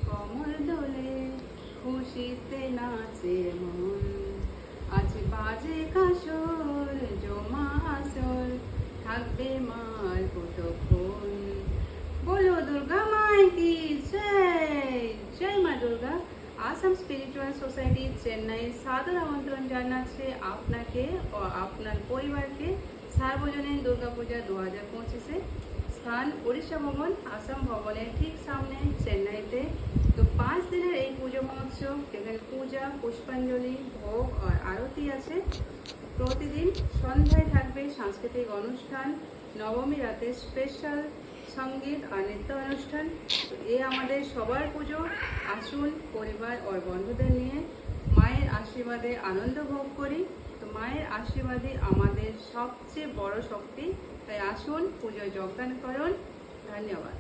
কমল দোলে খুশিতে নাচে মন, আজ বাজে কাসর জমা আসর, থাকবে মার কতক্ষণ। বলো দুর্গা মায়ের কি জয়। জয় মা দুর্গা। আসাম স্পিরিচুয়াল সোসাইটি চেন্নাই সাদর আমন্ত্রণ জানাচ্ছে আপনাকে ও আপনার পরিবারকে সার্বজনীন দুর্গাপূজা 2025-এ। স্থান উড়িষ্যা ভবন, আসাম ভবনের ঠিক সামনে চেন্নাইতে। তো 5 দিনের এই পুজো মহোৎসব, যেখানে পূজা, পুষ্পাঞ্জলি, ভোগ আর আরতি আছে। প্রতিদিন সন্ধ্যায় থাকবে সাংস্কৃতিক অনুষ্ঠান, নবমী রাতে স্পেশাল সঙ্গীত আর নৃত্য অনুষ্ঠান। এ আমাদের সবার পুজো। আসুন পরিবার ও বন্ধুদের নিয়ে মায়ের আশীর্বাদে আনন্দ ভোগ করি। তো মায়ের আশীর্বাদই আমাদের সবচেয়ে বড় শক্তি। তাই আসুন পুজোয় যোগদান করুন। ধন্যবাদ।